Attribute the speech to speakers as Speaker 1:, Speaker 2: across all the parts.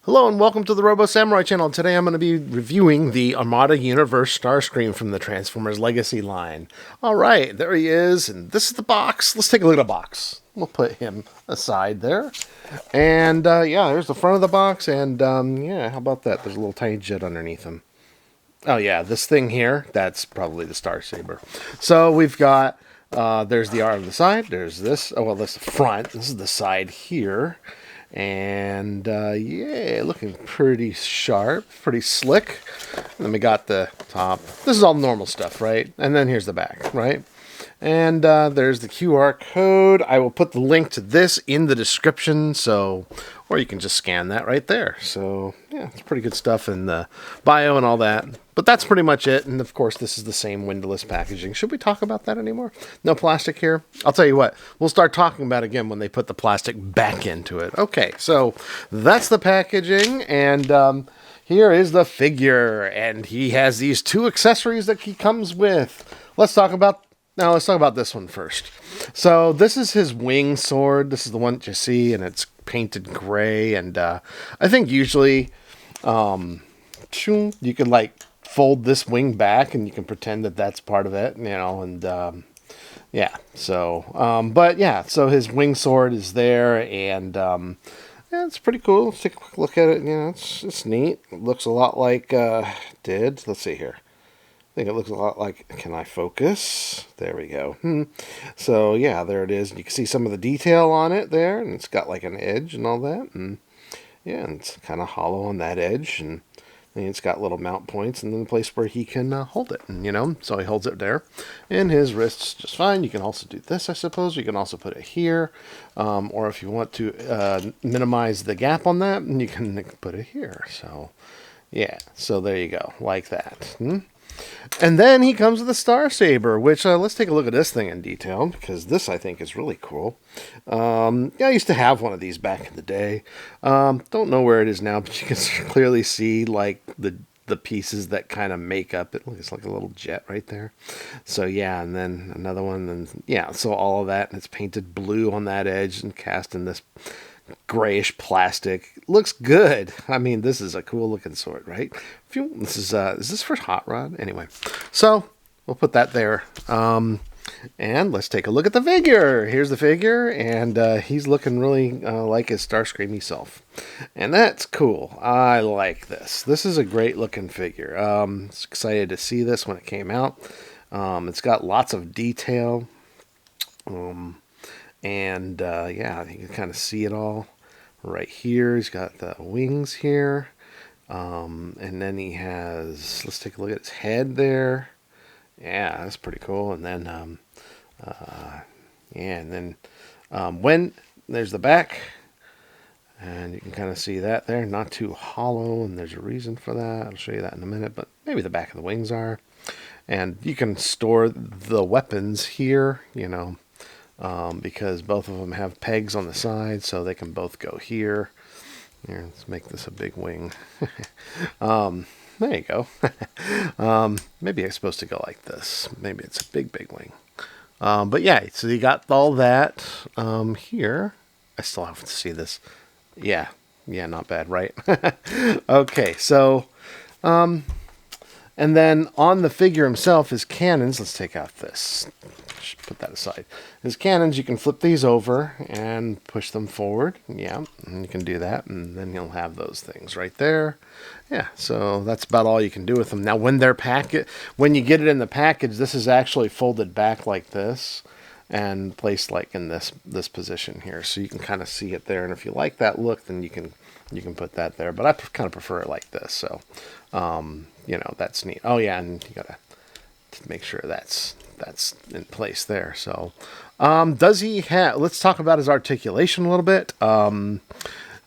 Speaker 1: Hello and welcome to the Robo Samurai channel. Today I'm going to be reviewing the Armada Universe Starscream from the Transformers Legacy line. Alright, there he is, and this is the box. Let's take a look at the box. We'll put him aside there. And yeah, there's the front of the box, and yeah, how about that? There's a little tiny jet underneath him. Oh yeah, this thing here, that's probably the Star Saber. So we've got, there's the R on the side, there's this, oh well, that's the front, this is the side here. And yeah, looking pretty sharp, pretty slick. And then we got the top. This is all normal stuff, right? And then here's the back, right? And there's the QR code. I will put the link to this in the description, so, or you can just scan that right there. So yeah, it's pretty good stuff in the bio and all that. But that's pretty much it. And of course, this is the same windowless packaging. Should we talk about that anymore? No plastic here? I'll tell you what, we'll start talking about it again when they put the plastic back into it. Okay, so that's the packaging. And here is the figure. And he has these two accessories that he comes with. Let's talk about this one first. So this is his wing sword. This is the one that you see, and it's painted gray. And I think usually you could like fold this wing back, and you can pretend that that's part of it, you know. And yeah, so but yeah, so his wing sword is there, and yeah, it's pretty cool. Let's take a quick look at it. You know, it's neat. It looks a lot like let's see here. I think it looks a lot like, can I focus? There we go. So yeah, there it is. You can see some of the detail on it there, and it's got like an edge and all that. And yeah, and it's kind of hollow on that edge, and it's got little mount points and then the place where he can hold it. And, you know, so he holds it there. And his wrist's just fine. You can also do this, I suppose. You can also put it here. Or if you want to minimize the gap on that, you can put it here. So yeah, so there you go, like that. And then he comes with the Star Saber, which let's take a look at this thing in detail, because this I think is really cool. Yeah, I used to have one of these back in the day. Don't know where it is now, but you can clearly see like the pieces that kind of make up it. It's like a little jet right there. So yeah, and then another one, and yeah, so all of that, and it's painted blue on that edge and cast in this grayish plastic. Looks good. I mean, this is a cool looking sword, right? This is this for Hot Rod? Anyway, so we'll put that there. And let's take a look at the figure. Here's the figure, and he's looking really like his Starscream self. And that's cool. I like this. This is a great looking figure. Excited to see this when it came out. It's got lots of detail. And yeah, you can kind of see it all right here. He's got the wings here. And then he has, let's take a look at his head there. Yeah, that's pretty cool. And then, yeah, and then when there's the back, and you can kind of see that there, not too hollow, and there's a reason for that. I'll show you that in a minute, but maybe the back of the wings are. And you can store the weapons here, you know, because both of them have pegs on the side, so they can both go here. Here, let's make this a big wing. There you go. Maybe I'm supposed to go like this. Maybe it's a big wing. But yeah, so you got all that here. I still have to see this. Yeah, not bad, right? Okay, so and then on the figure himself, his cannons. Let's take out this. Put that aside. His cannons, you can flip these over and push them forward. Yeah, and you can do that, and then you'll have those things right there. Yeah, so that's about all you can do with them. Now, when you get it in the package, this is actually folded back like this and placed like in this position here, so you can kind of see it there. And if you like that look, then you can put that there. But I kind of prefer it like this. So, you know, that's neat. Oh yeah, and you gotta make sure that's in place there. So does he have, let's talk about his articulation a little bit.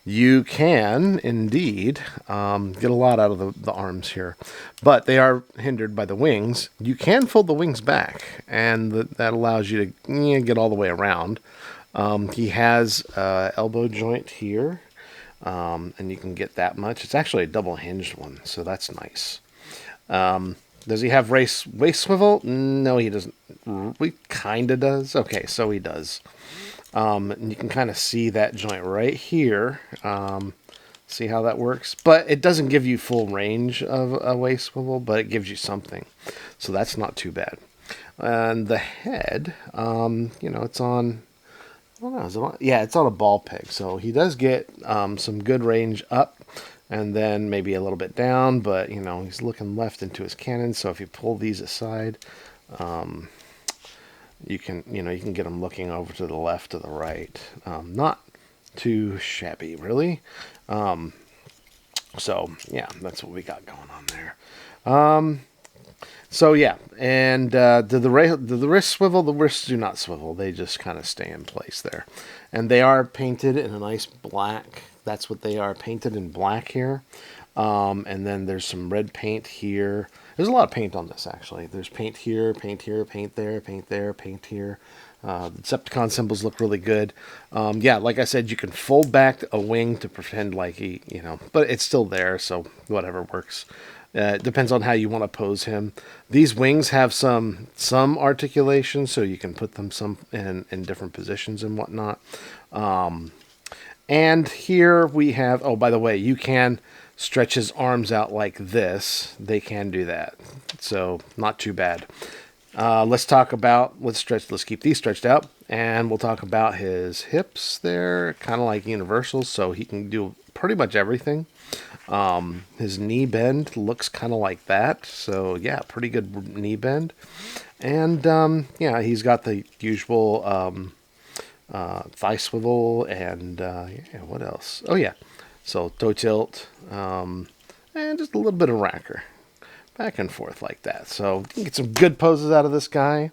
Speaker 1: You can indeed get a lot out of the arms here, but they are hindered by the wings. You can fold the wings back, and that allows you to get all the way around. He has elbow joint here, and you can get that much. It's actually a double hinged one, so that's nice. Does he have waist swivel? No, he doesn't. He kind of does. Okay, so he does. And you can kind of see that joint right here. See how that works? But it doesn't give you full range of a waist swivel, but it gives you something. So that's not too bad. And the head, it's on, I don't know, is it on? Yeah, it's on a ball peg. So he does get some good range up and then maybe a little bit down, but, he's looking left into his cannon. So if you pull these aside, you can get him looking over to the left or the right. Not too shabby, really. So yeah, that's what we got going on there. So yeah, and do the wrists swivel? The wrists do not swivel. They just kind of stay in place there, and they are painted in a nice black. That's what they are, painted in black here. And then there's some red paint here. There's a lot of paint on this, actually. There's paint here, paint here, paint there, paint there, paint here. The Decepticon symbols look really good. Yeah, like I said, you can fold back a wing to pretend like but it's still there, so whatever works. It depends on how you want to pose him. These wings have some articulation, so you can put them some in different positions and whatnot. And here we have, oh, by the way, you can stretch his arms out like this. They can do that. So not too bad. Let's keep these stretched out, and we'll talk about his hips there, kind of like universals, so he can do pretty much everything. His knee bend looks kind of like that, so yeah, pretty good knee bend. And yeah, he's got the usual thigh swivel, and yeah, what else? Oh yeah, so toe tilt, and just a little bit of racker. Back and forth like that. So you can get some good poses out of this guy.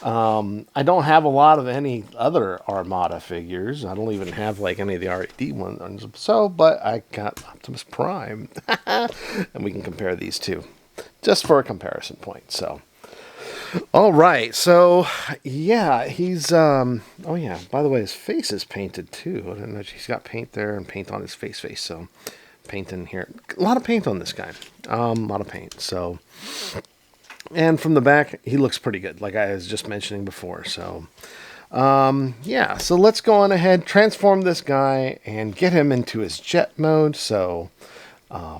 Speaker 1: I don't have a lot of any other Armada figures. I don't even have like any of the RED ones. So, but I got Optimus Prime. And we can compare these two. Just for a comparison point. So, all right. So, yeah, he's, oh yeah, by the way, his face is painted too. I don't know. He's got paint there and paint on his face. So, paint in here. A lot of paint on this guy. A lot of paint. So, and from the back, he looks pretty good, like I was just mentioning before. So, yeah. So let's go on ahead, transform this guy, and get him into his jet mode. So,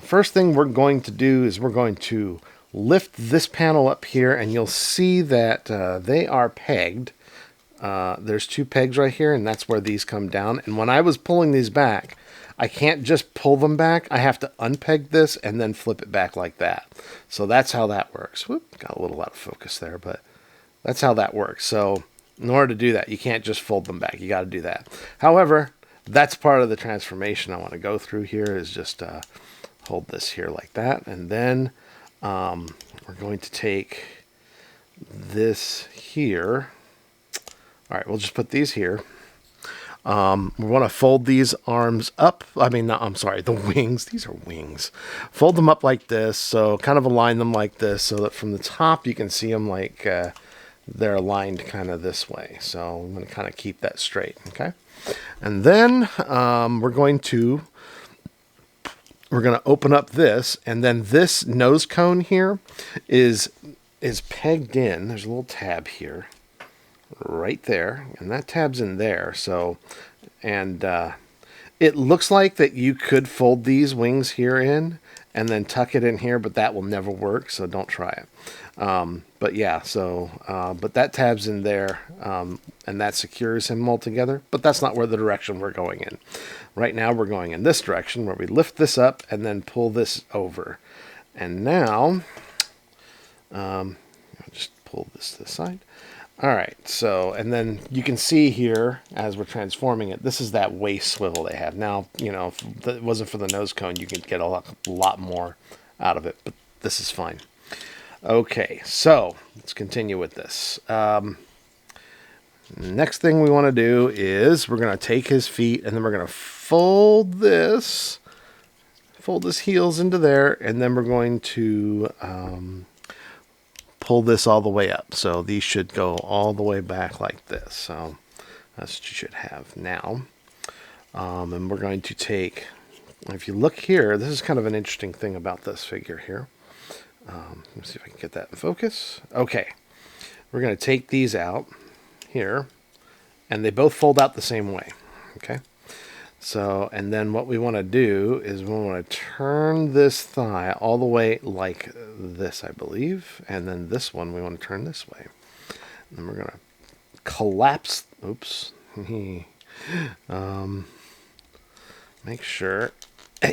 Speaker 1: first thing we're going to do is we're going to lift this panel up here, and you'll see that they are pegged. There's two pegs right here, and that's where these come down. And when I was pulling these back, I can't just pull them back. I have to unpeg this and then flip it back like that. So that's how that works. Whoop, got a little out of focus there, but that's how that works. So in order to do that, you can't just fold them back. You got to do that. However, that's part of the transformation I want to go through here is just hold this here like that. And then we're going to take this here. All right, we'll just put these here. We want to fold these arms up. The wings. These are wings. Fold them up like this. So kind of align them like this so that from the top you can see them like they're aligned kind of this way. So I'm going to kind of keep that straight. Okay. And then we're going to open up this, and then this nose cone here is pegged in. There's a little tab here. Right there, and that tab's in there. So, and it looks like that you could fold these wings here in and then tuck it in here, but that will never work, so don't try it. But yeah, so but that tab's in there, and that secures him all together, but that's not where the direction we're going in. Right now we're going in this direction where we lift this up and then pull this over. And now I'll just pull this to the side. All right, so, and then you can see here, as we're transforming it, this is that waist swivel they have. Now, if it wasn't for the nose cone, you could get a lot more out of it, but this is fine. Okay, so, let's continue with this. Next thing we want to do is we're going to take his feet, and then we're going to fold his heels into there, and then we're going to pull this all the way up. So these should go all the way back like this. So that's what you should have now. And we're going to take, if you look here, this is kind of an interesting thing about this figure here. Let me see if I can get that in focus. Okay. We're going to take these out here, and they both fold out the same way. Okay. So, and then what we want to do is we want to turn this thigh all the way like this, I believe. And then this one we want to turn this way. And then we're going to collapse. Oops. Make sure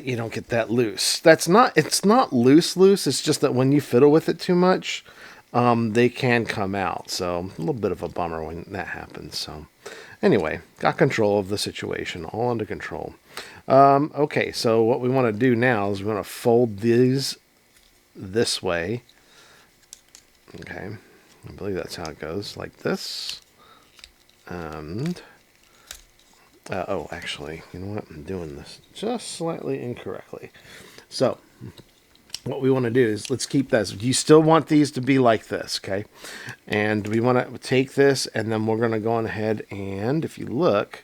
Speaker 1: you don't get that loose. It's not loose. It's just that when you fiddle with it too much, they can come out. So a little bit of a bummer when that happens. So anyway, got control of the situation, all under control. Okay, so what we want to do now is we want to fold these this way. Okay, I believe that's how it goes, like this. And oh, actually, you know what? I'm doing this just slightly incorrectly. So what we want to do is let's keep this. You still want these to be like this, okay? And we want to take this, and then we're going to go on ahead, and if you look,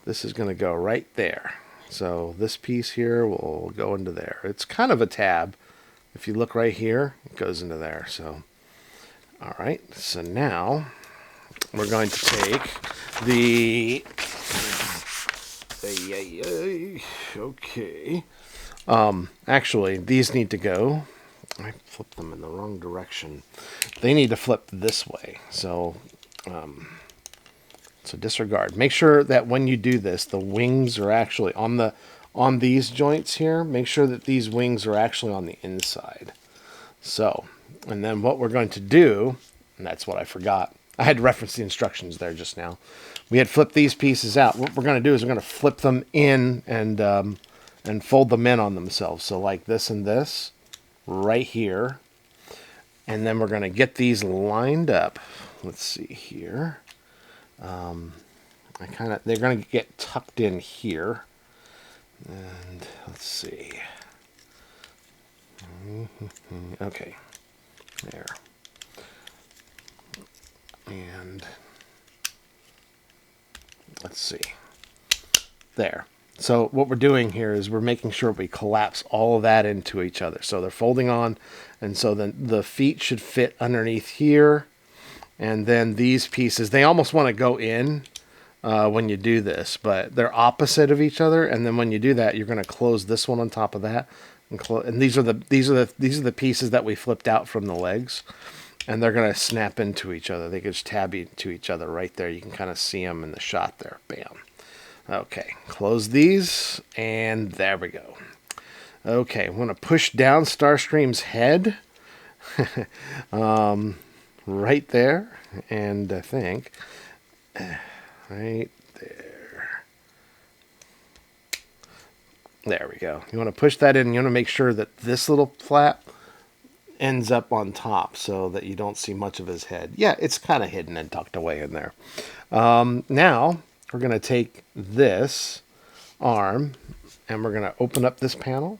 Speaker 1: this is going to go right there. So this piece here will go into there. It's kind of a tab. If you look right here, it goes into there. So, all right. So now we're going to take the... Okay. Actually, these need to go. I flipped them in the wrong direction. They need to flip this way. So disregard. Make sure that when you do this, the wings are actually on these joints here. Make sure that these wings are actually on the inside. So, and then what we're going to do, and that's what I forgot. I had to reference the instructions there just now. We had flipped these pieces out. What we're going to do is we're going to flip them in and fold them in on themselves. So like this and this right here. And then we're going to get these lined up. Let's see here. They're going to get tucked in here. And let's see. Okay. There. And let's see. There. So what we're doing here is we're making sure we collapse all of that into each other. So they're folding on, and so then the feet should fit underneath here. And then these pieces, they almost want to go in when you do this, but they're opposite of each other. And then when you do that, you're going to close this one on top of that, and these are the pieces that we flipped out from the legs, and they're going to snap into each other. They can just tab into each other right there. You can kind of see them in the shot there. Bam. Okay, close these, and there we go. Okay, I'm going to push down Starscream's head. Right there, and I think right there. There we go. You want to push that in, and you want to make sure that this little flap ends up on top so that you don't see much of his head. Yeah, it's kind of hidden and tucked away in there. Now we're going to take this arm, and we're going to open up this panel.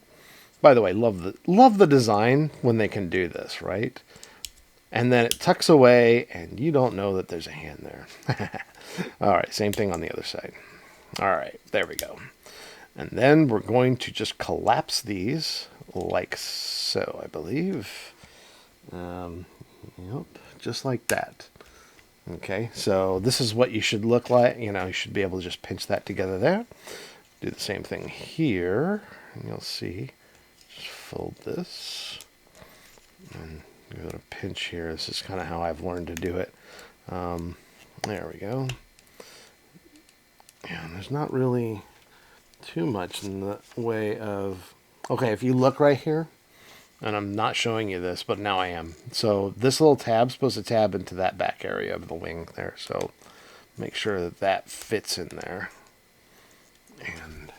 Speaker 1: By the way, love the design when they can do this, right? And then it tucks away, and you don't know that there's a hand there. All right, same thing on the other side. All right, there we go. And then we're going to just collapse these like so, I believe. Yep, just like that. Okay, so this is what you should look like. You know, you should be able to just pinch that together there. Do the same thing here, and you'll see. Just fold this, and give it a pinch here. This is kind of how I've learned to do it. There we go. And there's not really too much in the way of... Okay, if you look right here, and I'm not showing you this, but now I am. So this little tab's supposed to tab into that back area of the wing there. So make sure that that fits in there. And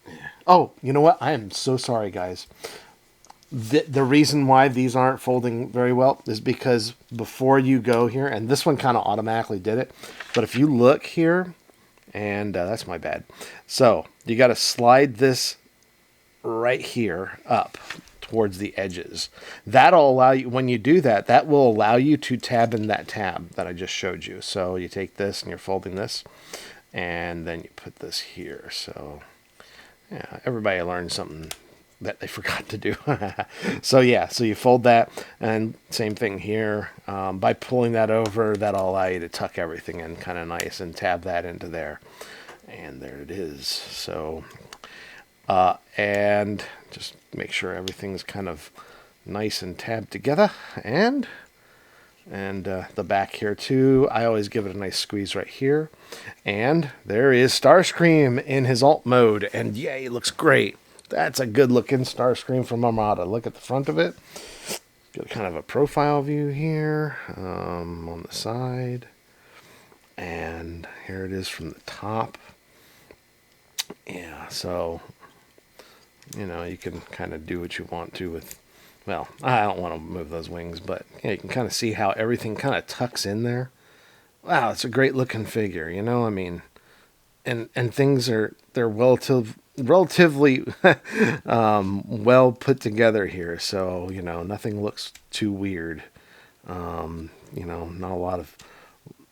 Speaker 1: yeah. Oh, you know what? I am so sorry, guys. The reason why these aren't folding very well is because before you go here, and this one kind of automatically did it, but if you look here, and that's my bad. So you got to slide this right here up towards the edges. That'll allow you, when you do that, that will allow you to tab in that tab that I just showed you. So you take this and you're folding this, and then you put this here. So yeah, everybody learns something that they forgot to do. So yeah, so you fold that, and same thing here. By pulling that over, that'll allow you to tuck everything in kind of nice and tab that into there. And there it is. So, and just make sure everything's kind of nice and tabbed together. And the back here too, I always give it a nice squeeze right here. And there is Starscream in his alt mode, and yay, it looks great. That's a good looking Starscream from Armada. Look at the front of it. Get kind of a profile view here on the side. And here it is from the top. Yeah, so, you know, you can kind of do what you want to with, well, I don't want to move those wings, but yeah, you can kind of see how everything kind of tucks in there. Wow, it's a great looking figure, you know, I mean, and things they're relatively well put together here, so, you know, nothing looks too weird. You know, not a lot of,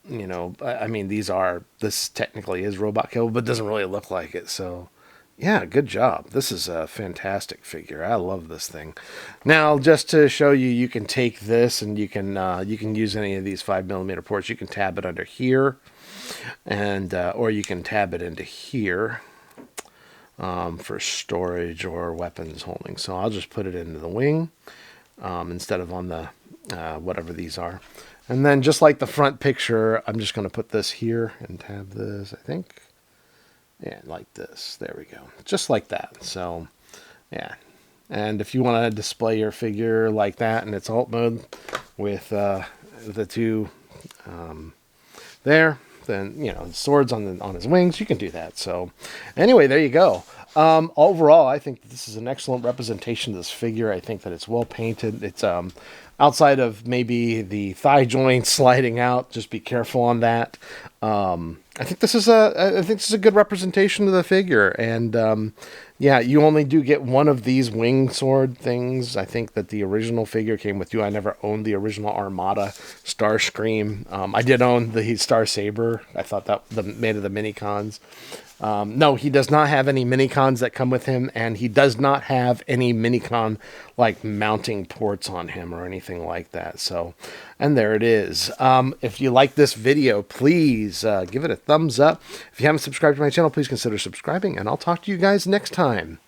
Speaker 1: you know, I mean, this technically is robot kill, but doesn't really look like it, so yeah, good job. This is a fantastic figure. I love this thing. Now, just to show you, you can take this and you can use any of these 5mm ports. You can tab it under here, and or you can tab it into here for storage or weapons holding. So I'll just put it into the wing instead of on the whatever these are. And then just like the front picture, I'm just going to put this here and tab this, I think. Yeah, like this. There we go. Just like that. So, yeah. And if you want to display your figure like that in its alt mode with the two there, then, you know, the swords on his wings, you can do that. So, anyway, there you go. Overall, I think this is an excellent representation of this figure. I think that it's well painted. It's outside of maybe the thigh joint sliding out. Just be careful on that. I think this is a good representation of the figure. And yeah, you only do get one of these wing sword things. I think that the original figure came with two. I never owned the original Armada Starscream. I did own the Star Saber. I thought that made of the mini-cons. No, he does not have any mini-cons that come with him, and he does not have any mini-con like mounting ports on him or anything like that. So, and there it is. If you like this video, please give it a thumbs up. If you haven't subscribed to my channel, please consider subscribing, and I'll talk to you guys next time.